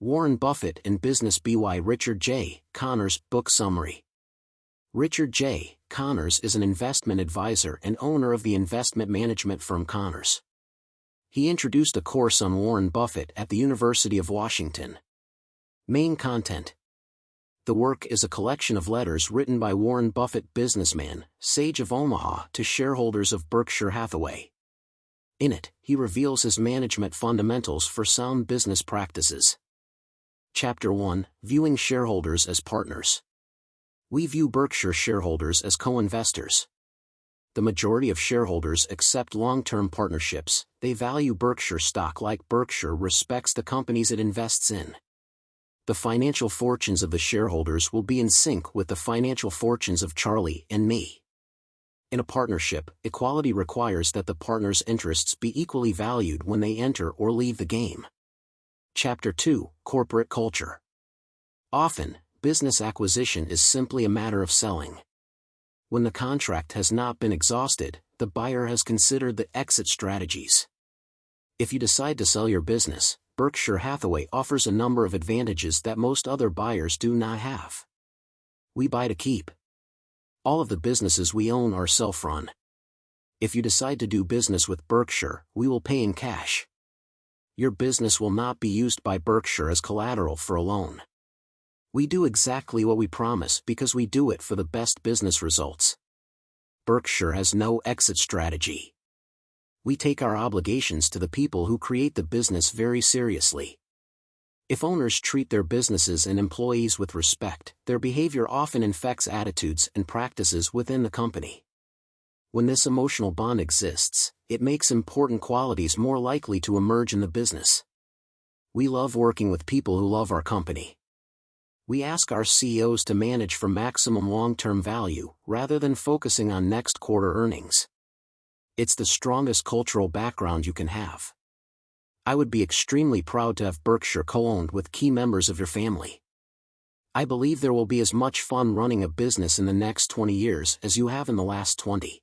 Warren Buffett and Business by Richard J. Connors. Book summary. Richard J. Connors is an investment advisor and owner of the investment management firm Connors. He introduced a course on Warren Buffett at the University of Washington. Main content. The work is a collection of letters written by Warren Buffett, businessman, sage of Omaha, to shareholders of Berkshire Hathaway. In it, he reveals his management fundamentals for sound business practices. Chapter 1, Viewing Shareholders as Partners. We view Berkshire shareholders as co-investors. The majority of shareholders accept long-term partnerships. They value Berkshire stock like Berkshire respects the companies it invests in. The financial fortunes of the shareholders will be in sync with the financial fortunes of Charlie and me. In a partnership, equality requires that the partners' interests be equally valued when they enter or leave the game. Chapter 2, Corporate Culture. Often, business acquisition is simply a matter of selling. When the contract has not been exhausted, the buyer has considered the exit strategies. If you decide to sell your business, Berkshire Hathaway offers a number of advantages that most other buyers do not have. We buy to keep. All of the businesses we own are self-run. If you decide to do business with Berkshire, we will pay in cash. Your business will not be used by Berkshire as collateral for a loan. We do exactly what we promise because we do it for the best business results. Berkshire has no exit strategy. We take our obligations to the people who create the business very seriously. If owners treat their businesses and employees with respect, their behavior often infects attitudes and practices within the company. When this emotional bond exists, it makes important qualities more likely to emerge in the business. We love working with people who love our company. We ask our CEOs to manage for maximum long-term value, rather than focusing on next quarter earnings. It's the strongest cultural background you can have. I would be extremely proud to have Berkshire co-owned with key members of your family. I believe there will be as much fun running a business in the next 20 years as you have in the last 20.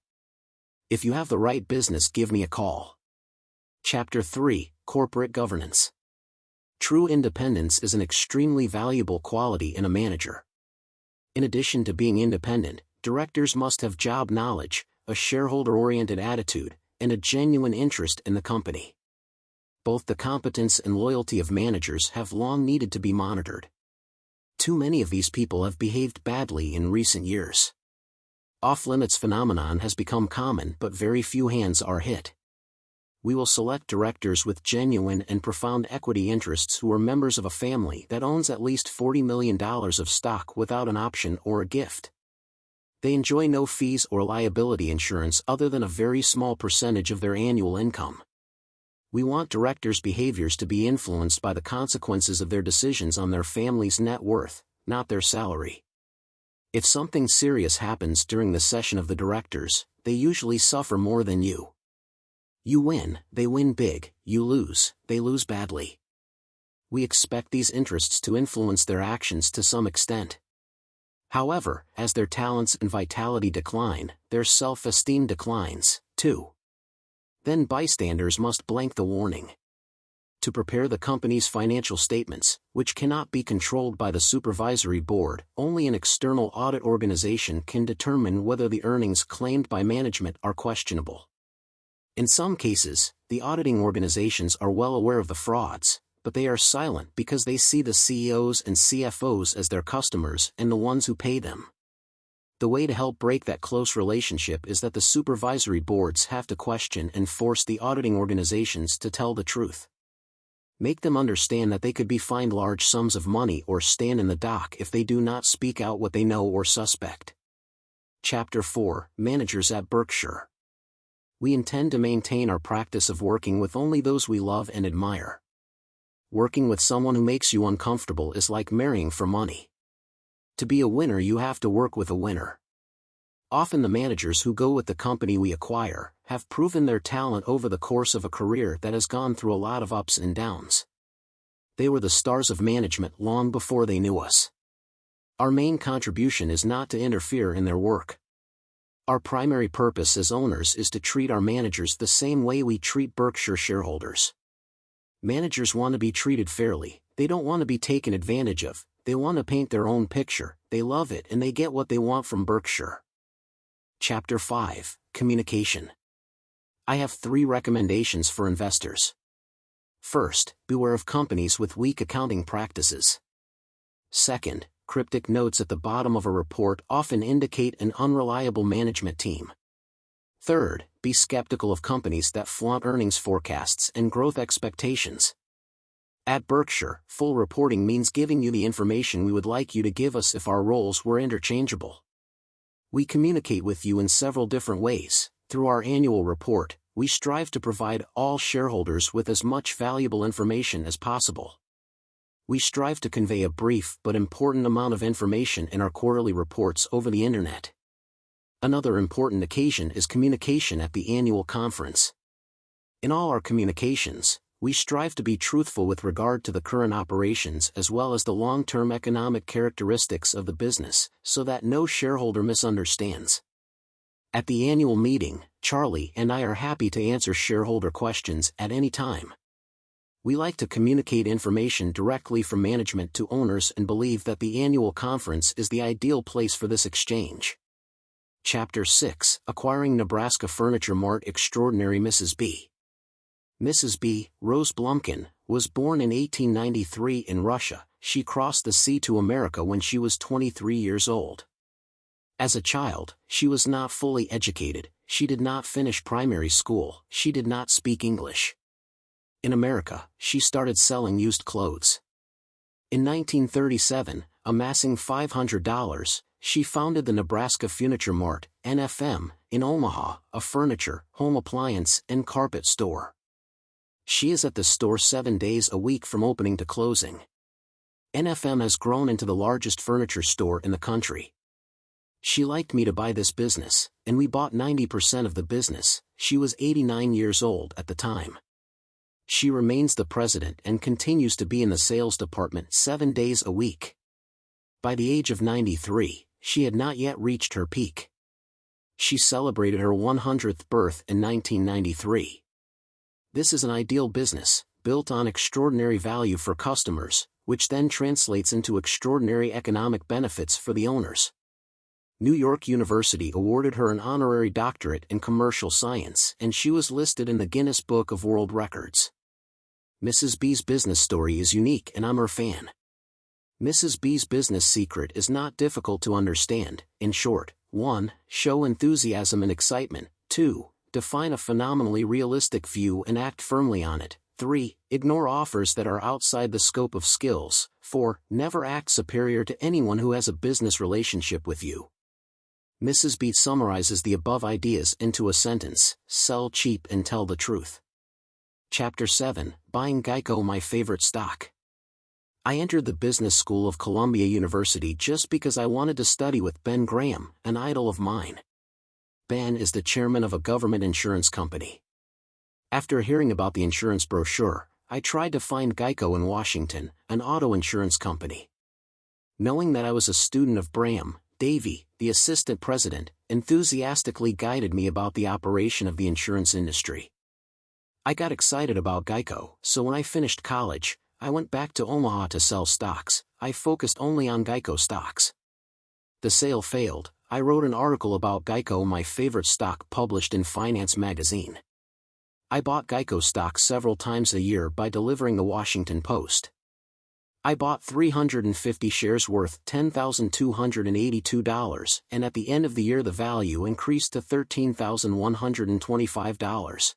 If you have the right business, give me a call. Chapter 3, Corporate Governance. True independence is an extremely valuable quality in a manager. In addition to being independent, directors must have job knowledge, a shareholder-oriented attitude, and a genuine interest in the company. Both the competence and loyalty of managers have long needed to be monitored. Too many of these people have behaved badly in recent years. Off-limits phenomenon has become common, but very few hands are hit. We will select directors with genuine and profound equity interests who are members of a family that owns at least $40 million of stock without an option or a gift. They enjoy no fees or liability insurance other than a very small percentage of their annual income. We want directors' behaviors to be influenced by the consequences of their decisions on their family's net worth, not their salary. If something serious happens during the session of the directors, they usually suffer more than you. You win, they win big; you lose, they lose badly. We expect these interests to influence their actions to some extent. However, as their talents and vitality decline, their self-esteem declines, too. Then bystanders must blank the warning. To prepare the company's financial statements, which cannot be controlled by the supervisory board, only an external audit organization can determine whether the earnings claimed by management are questionable. In some cases, the auditing organizations are well aware of the frauds, but they are silent because they see the CEOs and CFOs as their customers and the ones who pay them. The way to help break that close relationship is that the supervisory boards have to question and force the auditing organizations to tell the truth. Make them understand that they could be fined large sums of money or stand in the dock if they do not speak out what they know or suspect. Chapter 4, Managers at Berkshire. We intend to maintain our practice of working with only those we love and admire. Working with someone who makes you uncomfortable is like marrying for money. To be a winner, you have to work with a winner. Often the managers who go with the company we acquire have proven their talent over the course of a career that has gone through a lot of ups and downs. They were the stars of management long before they knew us. Our main contribution is not to interfere in their work. Our primary purpose as owners is to treat our managers the same way we treat Berkshire shareholders. Managers want to be treated fairly, They don't want to be taken advantage of, they want to paint their own picture, they love it and they get what they want from Berkshire. Chapter 5, Communication. I have 3 recommendations for investors. First, beware of companies with weak accounting practices. Second, cryptic notes at the bottom of a report often indicate an unreliable management team. Third, be skeptical of companies that flaunt earnings forecasts and growth expectations. At Berkshire, full reporting means giving you the information we would like you to give us if our roles were interchangeable. We communicate with you in several different ways. Through our annual report, we strive to provide all shareholders with as much valuable information as possible. We strive to convey a brief but important amount of information in our quarterly reports over the internet. Another important occasion is communication at the annual conference. In all our communications, we strive to be truthful with regard to the current operations as well as the long-term economic characteristics of the business, so that no shareholder misunderstands. At the annual meeting, Charlie and I are happy to answer shareholder questions at any time. We like to communicate information directly from management to owners and believe that the annual conference is the ideal place for this exchange. Chapter 6, Acquiring Nebraska Furniture Mart Extraordinary Mrs. B. Mrs. B., Rose Blumkin, was born in 1893 in Russia. She crossed the sea to America when she was 23 years old. As a child, she was not fully educated, she did not finish primary school, she did not speak English. In America, she started selling used clothes. In 1937, amassing $500, she founded the Nebraska Furniture Mart, NFM, in Omaha, a furniture, home appliance, and carpet store. She is at the store 7 days a week from opening to closing. NFM has grown into the largest furniture store in the country. She liked me to buy this business, and we bought 90% of the business. She was 89 years old at the time. She remains the president and continues to be in the sales department 7 days a week. By the age of 93, she had not yet reached her peak. She celebrated her 100th birth in 1993. This is an ideal business, built on extraordinary value for customers, which then translates into extraordinary economic benefits for the owners. New York University awarded her an honorary doctorate in commercial science and she was listed in the Guinness Book of World Records. Mrs. B's business story is unique and I'm her fan. Mrs. B's business secret is not difficult to understand. In short, 1. Show enthusiasm and excitement. 2. Define a phenomenally realistic view and act firmly on it. 3. Ignore offers that are outside the scope of skills. 4. Never act superior to anyone who has a business relationship with you. Mrs. B summarizes the above ideas into a sentence: sell cheap and tell the truth. Chapter 7, Buying Geico, my favorite stock. I entered the business school of Columbia University just because I wanted to study with Ben Graham, an idol of mine. Ben is the chairman of a government insurance company. After hearing about the insurance brochure, I tried to find Geico in Washington, an auto insurance company. Knowing that I was a student of Graham, Davy, the assistant president, enthusiastically guided me about the operation of the insurance industry. I got excited about Geico, so when I finished college, I went back to Omaha to sell stocks. I focused only on Geico stocks. The sale failed. I wrote an article about Geico, my favorite stock, published in Finance magazine. I bought Geico stock several times a year by delivering the Washington Post. I bought 350 shares worth $10,282, and at the end of the year the value increased to $13,125.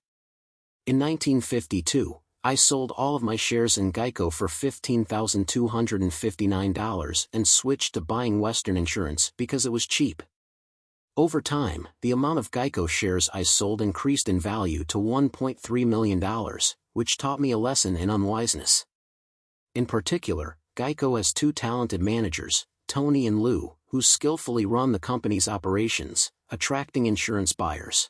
In 1952, I sold all of my shares in Geico for $15,259 and switched to buying Western Insurance because it was cheap. Over time, the amount of Geico shares I sold increased in value to $1.3 million, which taught me a lesson in unwiseness. In particular, Geico has 2 talented managers, Tony and Lou, who skillfully run the company's operations, attracting insurance buyers.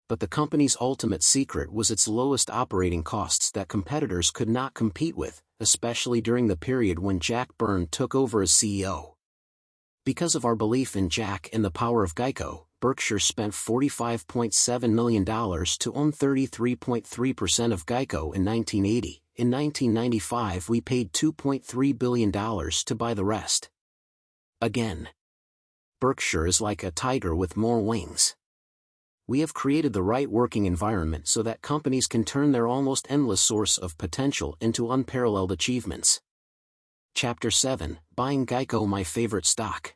But the company's ultimate secret was its lowest operating costs that competitors could not compete with, especially during the period when Jack Byrne took over as CEO. Because of our belief in Jack and the power of Geico, Berkshire spent $45.7 million to own 33.3% of Geico in 1980. In 1995 we paid $2.3 billion to buy the rest. Again. Berkshire is like a tiger with more wings. We have created the right working environment so that companies can turn their almost endless source of potential into unparalleled achievements. Chapter 7, Buying Geico, my favorite stock.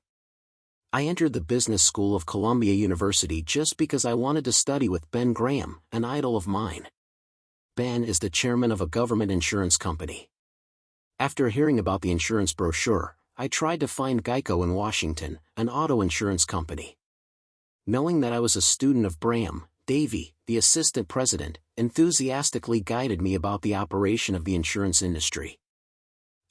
I entered the business school of Columbia University just because I wanted to study with Ben Graham, an idol of mine. Ben is the chairman of a government insurance company. After hearing about the insurance brochure, I tried to find Geico in Washington, an auto insurance company. Knowing that I was a student of Graham, Davey, the assistant president, enthusiastically guided me about the operation of the insurance industry.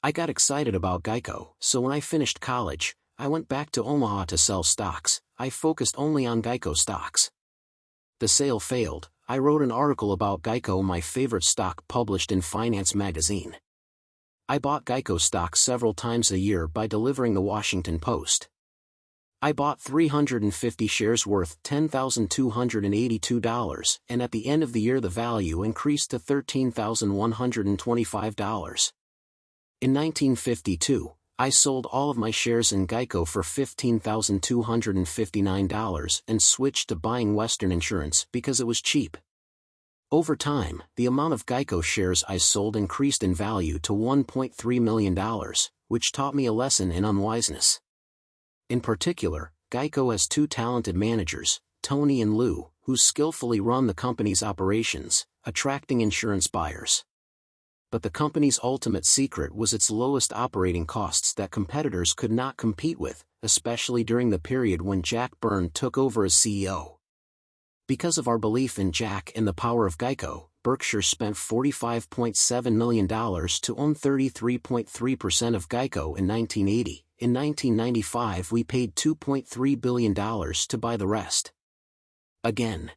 I got excited about Geico, so when I finished college, I went back to Omaha to sell stocks. I focused only on Geico stocks. The sale failed. I wrote an article about Geico, my favorite stock, published in Finance magazine. I bought Geico stock several times a year by delivering the Washington Post. I bought 350 shares worth $10,282, and at the end of the year the value increased to $13,125. In 1952, I sold all of my shares in Geico for $15,259 and switched to buying Western Insurance because it was cheap. Over time, the amount of Geico shares I sold increased in value to $1.3 million, which taught me a lesson in unwiseness. In particular, Geico has two talented managers, Tony and Lou, who skillfully run the company's operations, attracting insurance buyers. But the company's ultimate secret was its lowest operating costs that competitors could not compete with, especially during the period when Jack Byrne took over as CEO. Because of our belief in Jack and the power of Geico, Berkshire spent $45.7 million to own 33.3% of Geico in 1980. In 1995 we paid $2.3 billion to buy the rest. Again.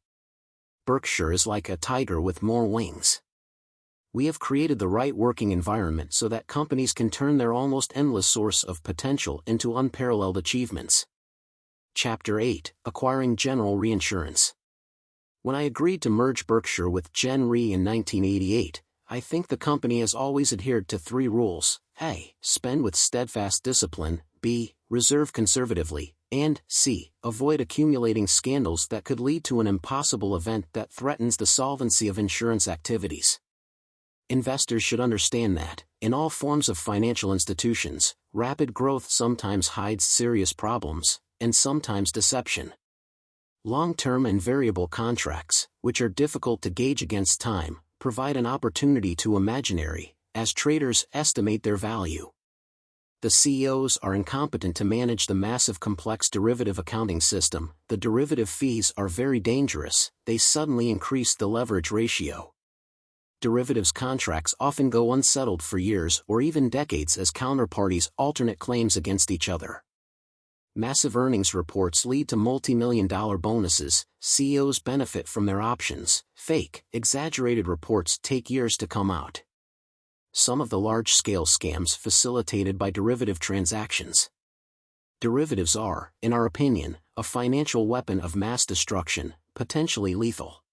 Berkshire is like a tiger with more wings. We have created the right working environment so that companies can turn their almost endless source of potential into unparalleled achievements. Chapter 8, Acquiring General Reinsurance. When I agreed to merge Berkshire with Gen Re in 1988, I think the company has always adhered to three rules: A. Spend with steadfast discipline, B. Reserve conservatively, and C. Avoid accumulating scandals that could lead to an impossible event that threatens the solvency of insurance activities. Investors should understand that, in all forms of financial institutions, rapid growth sometimes hides serious problems, and sometimes deception. Long-term and variable contracts, which are difficult to gauge against time, provide an opportunity to imaginary, as traders estimate their value. The CEOs are incompetent to manage the massive complex derivative accounting system. The derivative fees are very dangerous, they suddenly increase the leverage ratio. Derivatives contracts often go unsettled for years or even decades as counterparties alternate claims against each other. Massive earnings reports lead to multi-million-dollar bonuses. CEOs benefit from their options. Fake, exaggerated reports take years to come out. Some of the large-scale scams facilitated by derivative transactions. Derivatives are, in our opinion, a financial weapon of mass destruction, potentially lethal.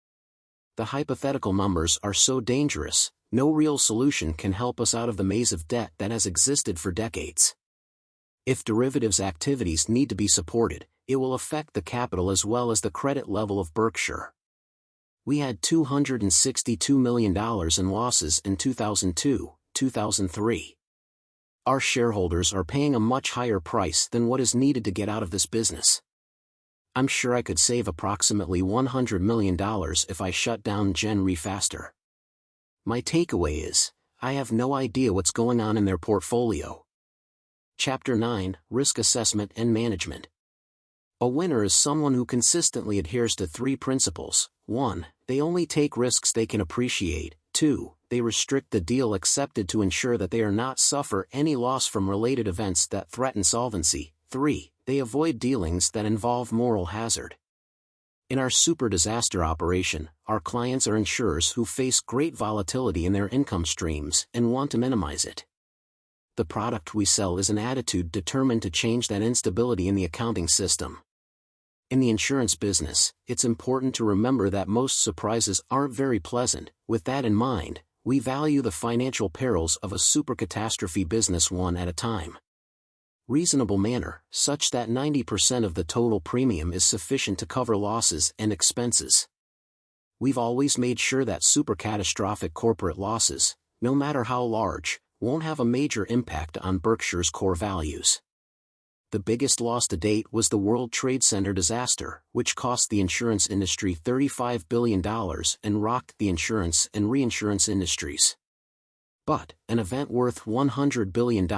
The hypothetical numbers are so dangerous, no real solution can help us out of the maze of debt that has existed for decades. If derivatives activities need to be supported, it will affect the capital as well as the credit level of Berkshire. We had $262 million in losses in 2002-2003. Our shareholders are paying a much higher price than what is needed to get out of this business. I'm sure I could save approximately $100 million if I shut down Gen Re faster. My takeaway is, I have no idea what's going on in their portfolio. Chapter 9, Risk Assessment and Management. A winner is someone who consistently adheres to three principles. 1. They only take risks they can appreciate. 2. They restrict the deal accepted to ensure that they are not suffer any loss from related events that threaten solvency. 3. They avoid dealings that involve moral hazard. In our super disaster operation, our clients are insurers who face great volatility in their income streams and want to minimize it. The product we sell is an attitude determined to change that instability in the accounting system. In the insurance business, it's important to remember that most surprises aren't very pleasant. With that in mind, we value the financial perils of a supercatastrophe business one at a time. Reasonable manner, such that 90% of the total premium is sufficient to cover losses and expenses. We've always made sure that supercatastrophic corporate losses, no matter how large, won't have a major impact on Berkshire's core values. The biggest loss to date was the World Trade Center disaster, which cost the insurance industry $35 billion and rocked the insurance and reinsurance industries. But, an event worth $100 billion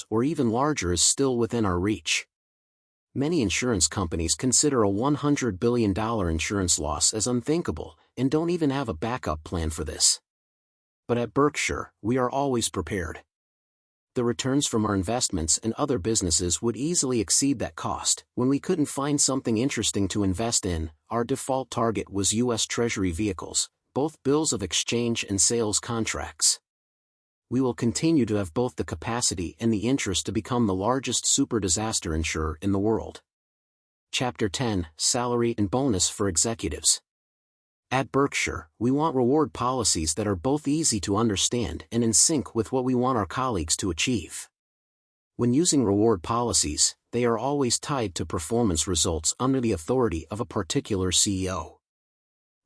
or even larger is still within our reach. Many insurance companies consider a $100 billion insurance loss as unthinkable, and don't even have a backup plan for this. But at Berkshire, we are always prepared. The returns from our investments and other businesses would easily exceed that cost. When we couldn't find something interesting to invest in, our default target was U.S. Treasury vehicles, both bills of exchange and sales contracts. We will continue to have both the capacity and the interest to become the largest super disaster insurer in the world. Chapter 10: Salary and Bonus for Executives. At Berkshire, we want reward policies that are both easy to understand and in sync with what we want our colleagues to achieve. When using reward policies, they are always tied to performance results under the authority of a particular CEO.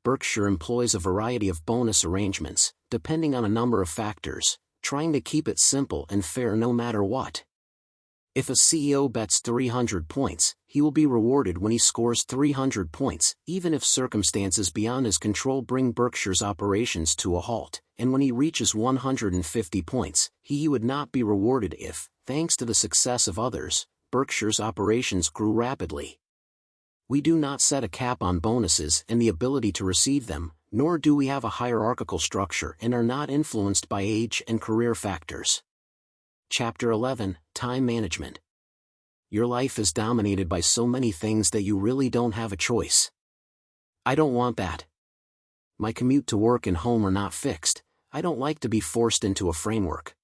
Berkshire employs a variety of bonus arrangements, depending on a number of factors, trying to keep it simple and fair no matter what. If a CEO bets 300 points, he will be rewarded when he scores 300 points, even if circumstances beyond his control bring Berkshire's operations to a halt, and when he reaches 150 points, he would not be rewarded if, thanks to the success of others, Berkshire's operations grew rapidly. We do not set a cap on bonuses and the ability to receive them, nor do we have a hierarchical structure and are not influenced by age and career factors. Chapter 11: Time Management. Your life is dominated by so many things that you really don't have a choice. I don't want that. My commute to work and home are not fixed. I don't like to be forced into a framework.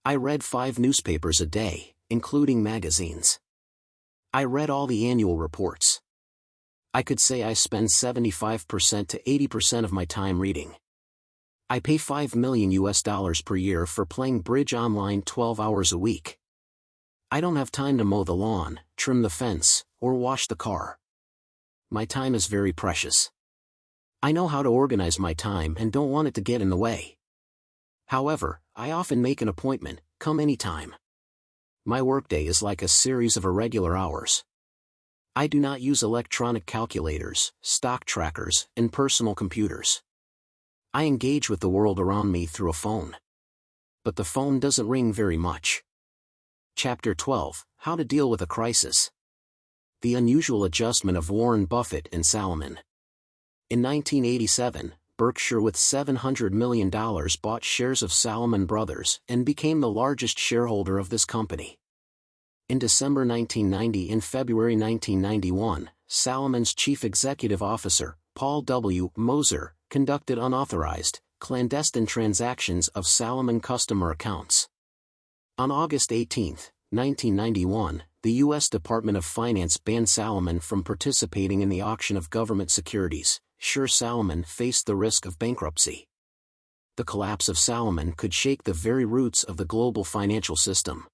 I read 5 newspapers a day, including magazines. I read all the annual reports. I could say I spend 75% to 80% of my time reading. I pay $5 million per year for playing bridge online 12 hours a week. I don't have time to mow the lawn, trim the fence, or wash the car. My time is very precious. I know how to organize my time and don't want it to get in the way. However, I often make an appointment, come anytime. My workday is like a series of irregular hours. I do not use electronic calculators, stock trackers, and personal computers. I engage with the world around me through a phone. But the phone doesn't ring very much. Chapter 12: How to Deal with a Crisis. The Unusual Adjustment of Warren Buffett and Salomon. In 1987, Berkshire with $700 million bought shares of Salomon Brothers and became the largest shareholder of this company. In December 1990 and February 1991, Salomon's chief executive officer, Paul W. Moser, conducted unauthorized, clandestine transactions of Salomon customer accounts. On August 18, 1991, the U.S. Department of Finance banned Salomon from participating in the auction of government securities. Sure, Salomon faced the risk of bankruptcy. The collapse of Salomon could shake the very roots of the global financial system.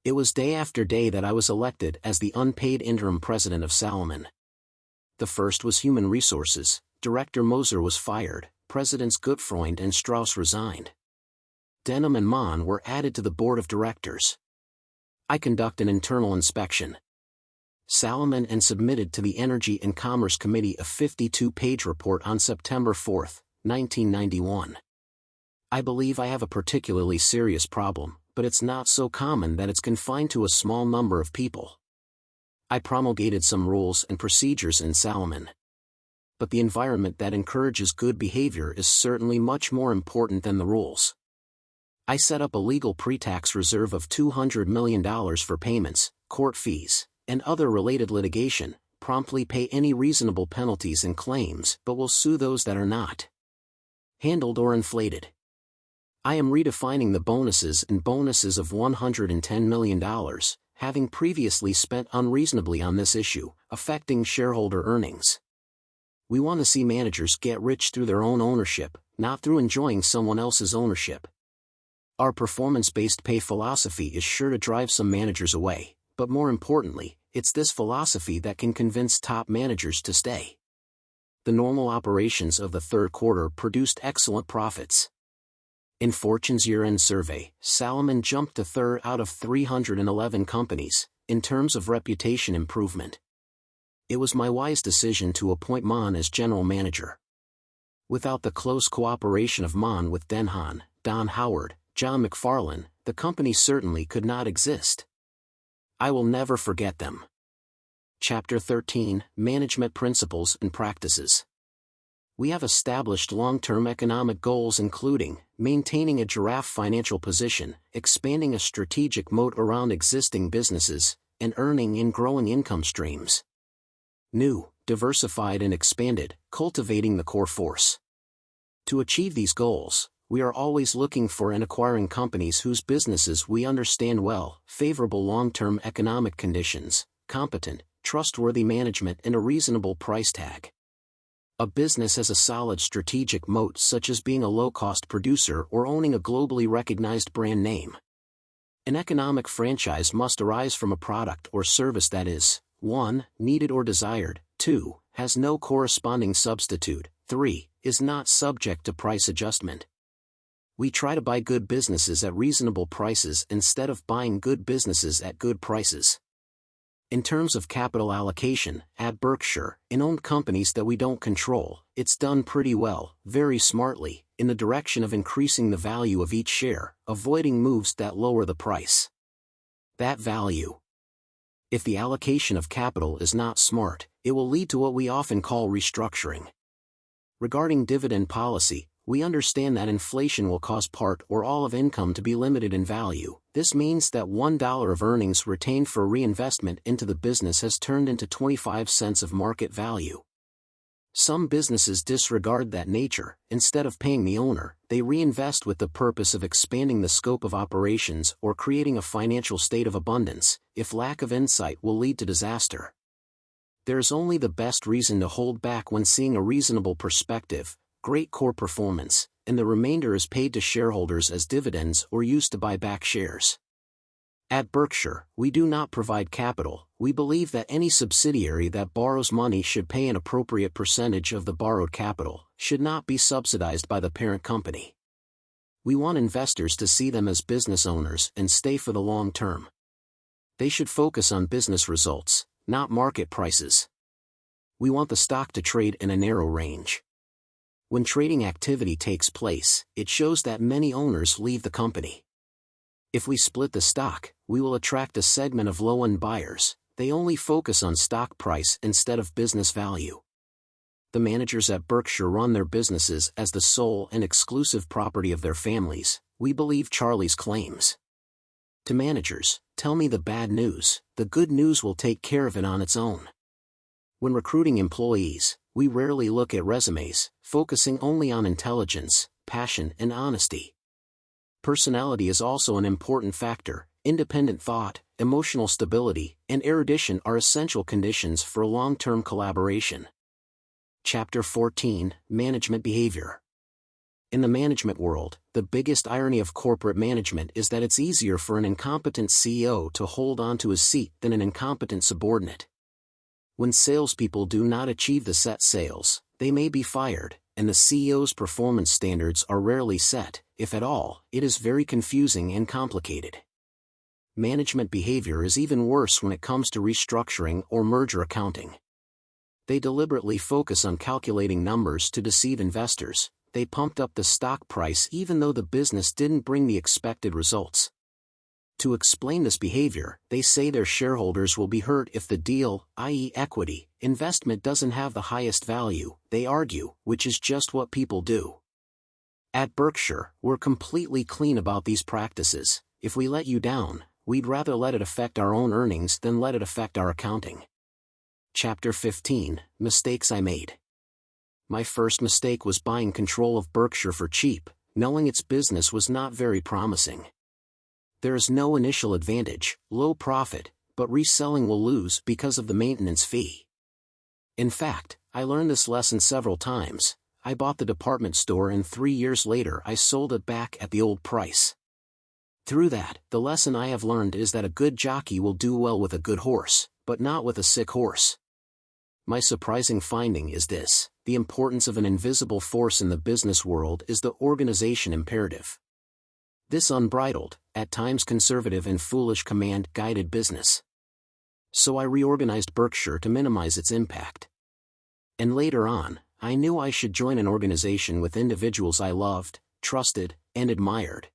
It was day after day that I was elected as the unpaid interim president of Salomon. The first was Human Resources. Director Moser was fired, Presidents Gutfreund and Strauss resigned. Denham and Mann were added to the board of directors. I conduct an internal inspection. Salomon and submitted to the Energy and Commerce Committee a 52-page report on September 4, 1991. I believe I have a particularly serious problem, but it's not so common that it's confined to a small number of people. I promulgated some rules and procedures in Salomon. But the environment that encourages good behavior is certainly much more important than the rules. I set up a legal pre-tax reserve of $200 million for payments, court fees, and other related litigation, promptly pay any reasonable penalties and claims, but will sue those that are not handled or inflated. I am redefining the bonuses and bonuses of $110 million, having previously spent unreasonably on this issue, affecting shareholder earnings. We want to see managers get rich through their own ownership, not through enjoying someone else's ownership. Our performance-based pay philosophy is sure to drive some managers away, but more importantly, it's this philosophy that can convince top managers to stay. The normal operations of the third quarter produced excellent profits. In Fortune's year-end survey, Salomon jumped to third out of 311 companies, in terms of reputation improvement. It was my wise decision to appoint Mon as general manager. Without the close cooperation of Mon with Denhan, Don Howard, John McFarlane, the company certainly could not exist. I will never forget them. Chapter 13, Management Principles and Practices. We have established long-term economic goals including maintaining a giraffe financial position, expanding a strategic moat around existing businesses, and earning and growing income streams. New, diversified and expanded, cultivating the core force. To achieve these goals, we are always looking for and acquiring companies whose businesses we understand well, favorable long-term economic conditions, competent, trustworthy management and a reasonable price tag. A business has a solid strategic moat such as being a low-cost producer or owning a globally recognized brand name. An economic franchise must arise from a product or service that is, 1. Needed or desired, 2. Has no corresponding substitute, 3. Is not subject to price adjustment. We try to buy good businesses at reasonable prices instead of buying good businesses at good prices. In terms of capital allocation, at Berkshire, in owned companies that we don't control, it's done pretty well, very smartly, in the direction of increasing the value of each share, avoiding moves that lower the price. That value. If the allocation of capital is not smart, it will lead to what we often call restructuring. Regarding dividend policy, we understand that inflation will cause part or all of income to be limited in value. This means that $1 of earnings retained for reinvestment into the business has turned into 25 cents of market value. Some businesses disregard that nature. Instead of paying the owner, they reinvest with the purpose of expanding the scope of operations or creating a financial state of abundance, if lack of insight will lead to disaster. There's only the best reason to hold back when seeing a reasonable perspective, great core performance, and the remainder is paid to shareholders as dividends or used to buy back shares. At Berkshire, we do not provide capital. We believe that any subsidiary that borrows money should pay an appropriate percentage of the borrowed capital, should not be subsidized by the parent company. We want investors to see them as business owners and stay for the long term. They should focus on business results, not market prices. We want the stock to trade in a narrow range. When trading activity takes place, it shows that many owners leave the company. If we split the stock, we will attract a segment of low-end buyers. They only focus on stock price instead of business value. The managers at Berkshire run their businesses as the sole and exclusive property of their families. We believe Charlie's claims. To managers, tell me the bad news, the good news will take care of it on its own. When recruiting employees, we rarely look at resumes, focusing only on intelligence, passion and honesty. Personality is also an important factor. Independent thought, emotional stability, and erudition are essential conditions for long-term collaboration. Chapter 14, Management Behavior. In the management world, the biggest irony of corporate management is that it's easier for an incompetent CEO to hold on to his seat than an incompetent subordinate. When salespeople do not achieve the set sales, they may be fired, and the CEO's performance standards are rarely set. If at all, it is very confusing and complicated. Management behavior is even worse when it comes to restructuring or merger accounting. They deliberately focus on calculating numbers to deceive investors. They pumped up the stock price even though the business didn't bring the expected results. To explain this behavior, they say their shareholders will be hurt if the deal, i.e. equity, investment doesn't have the highest value, they argue, which is just what people do. At Berkshire, we're completely clean about these practices. If we let you down, we'd rather let it affect our own earnings than let it affect our accounting. Chapter 15, Mistakes I Made. My first mistake was buying control of Berkshire for cheap, knowing its business was not very promising. There is no initial advantage, low profit, but reselling will lose because of the maintenance fee. In fact, I learned this lesson several times. I bought the department store and 3 years later I sold it back at the old price. Through that, the lesson I have learned is that a good jockey will do well with a good horse, but not with a sick horse. My surprising finding is this: the importance of an invisible force in the business world is the organization imperative. This unbridled, at times conservative and foolish command guided business. So I reorganized Berkshire to minimize its impact. And later on, I knew I should join an organization with individuals I loved, trusted, and admired.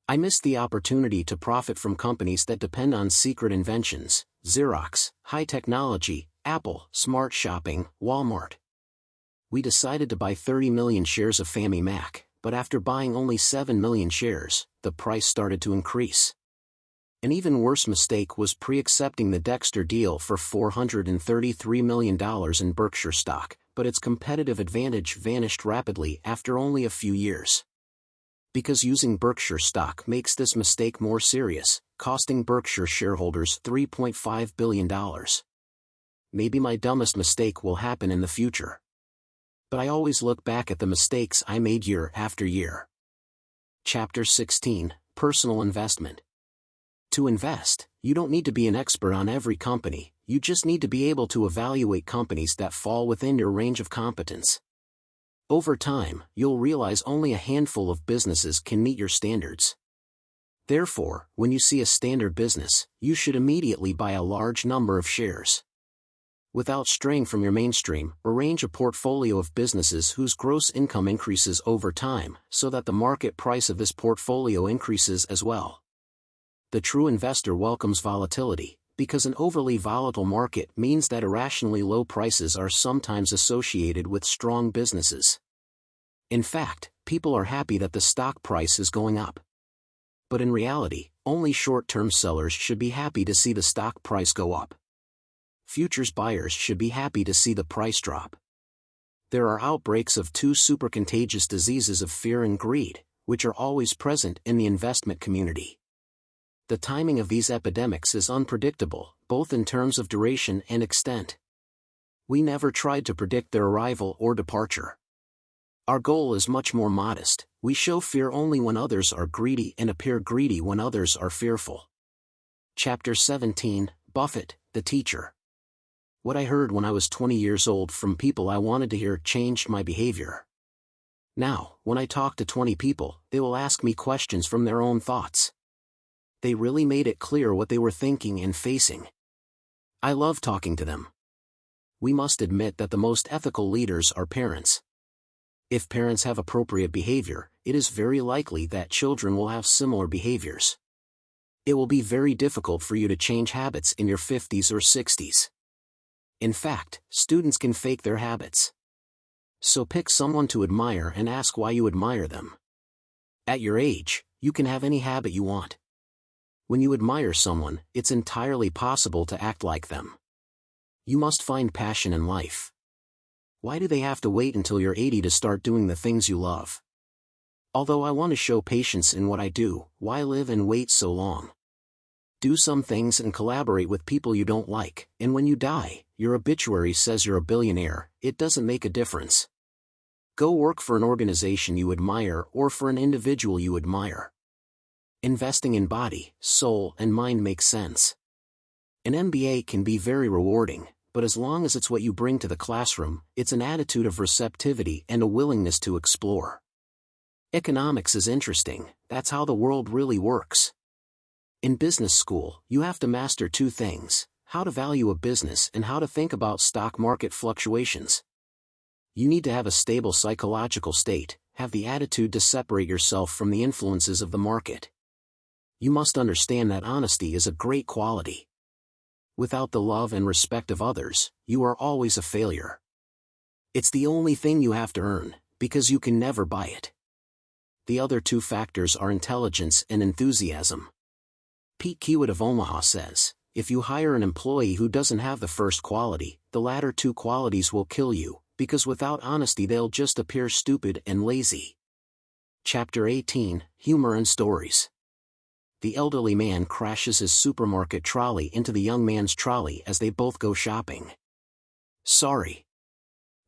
I missed the opportunity to profit from companies that depend on secret inventions: Xerox, high technology, Apple, smart shopping, Walmart. We decided to buy 30 million shares of Family Mac, but after buying only 7 million shares, the price started to increase. An even worse mistake was pre-accepting the Dexter deal for $433 million in Berkshire stock, but its competitive advantage vanished rapidly after only a few years. Because using Berkshire stock makes this mistake more serious, costing Berkshire shareholders $3.5 billion. Maybe my dumbest mistake will happen in the future. But I always look back at the mistakes I made year after year. Chapter 16, Personal Investment. To invest, you don't need to be an expert on every company, you just need to be able to evaluate companies that fall within your range of competence. Over time, you'll realize only a handful of businesses can meet your standards. Therefore, when you see a standard business, you should immediately buy a large number of shares. Without straying from your mainstream, arrange a portfolio of businesses whose gross income increases over time, so that the market price of this portfolio increases as well. The true investor welcomes volatility, because an overly volatile market means that irrationally low prices are sometimes associated with strong businesses. In fact, people are happy that the stock price is going up. But in reality, only short-term sellers should be happy to see the stock price go up. Futures buyers should be happy to see the price drop. There are outbreaks of two super-contagious diseases of fear and greed, which are always present in the investment community. The timing of these epidemics is unpredictable, both in terms of duration and extent. We never tried to predict their arrival or departure. Our goal is much more modest: we show fear only when others are greedy and appear greedy when others are fearful. Chapter 17, Buffett, the Teacher. What I heard when I was 20 years old from people I wanted to hear changed my behavior. Now, when I talk to 20 people, they will ask me questions from their own thoughts. They really made it clear what they were thinking and facing. I love talking to them. We must admit that the most ethical leaders are parents. If parents have appropriate behavior, it is very likely that children will have similar behaviors. It will be very difficult for you to change habits in your 50s or 60s. In fact, students can fake their habits. So pick someone to admire and ask why you admire them. At your age, you can have any habit you want. When you admire someone, it's entirely possible to act like them. You must find passion in life. Why do they have to wait until you're 80 to start doing the things you love? Although I want to show patience in what I do, why live and wait so long? Do some things and collaborate with people you don't like, and when you die, your obituary says you're a billionaire. It doesn't make a difference. Go work for an organization you admire or for an individual you admire. Investing in body, soul, and mind makes sense. An MBA can be very rewarding, but as long as it's what you bring to the classroom, it's an attitude of receptivity and a willingness to explore. Economics is interesting, that's how the world really works. In business school, you have to master two things: how to value a business and how to think about stock market fluctuations. You need to have a stable psychological state, have the attitude to separate yourself from the influences of the market. You must understand that honesty is a great quality. Without the love and respect of others, you are always a failure. It's the only thing you have to earn, because you can never buy it. The other two factors are intelligence and enthusiasm. Pete Kiewit of Omaha says, if you hire an employee who doesn't have the first quality, the latter two qualities will kill you, because without honesty they'll just appear stupid and lazy. Chapter 18, Humor and Stories. The elderly man crashes his supermarket trolley into the young man's trolley as they both go shopping. "Sorry,"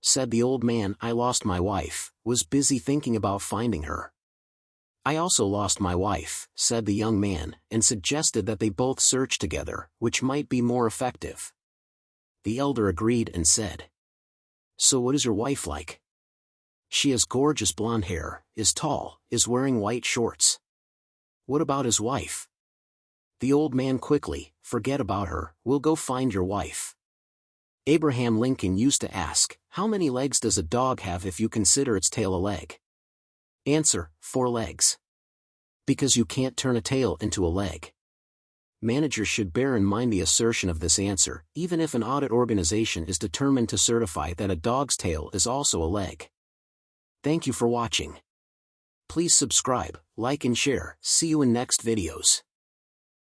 said the old man, "I lost my wife, was busy thinking about finding her." "I also lost my wife," said the young man, and suggested that they both search together, which might be more effective. The elder agreed and said, "So what is your wife like?" "She has gorgeous blonde hair, is tall, is wearing white shorts." "What about his wife?" The old man quickly, "Forget about her, we'll go find your wife." Abraham Lincoln used to ask, "How many legs does a dog have if you consider its tail a leg?" Answer, 4 legs. Because you can't turn a tail into a leg. Managers should bear in mind the assertion of this answer, even if an audit organization is determined to certify that a dog's tail is also a leg. Thank you for watching. Please subscribe, like and share. See you in next videos.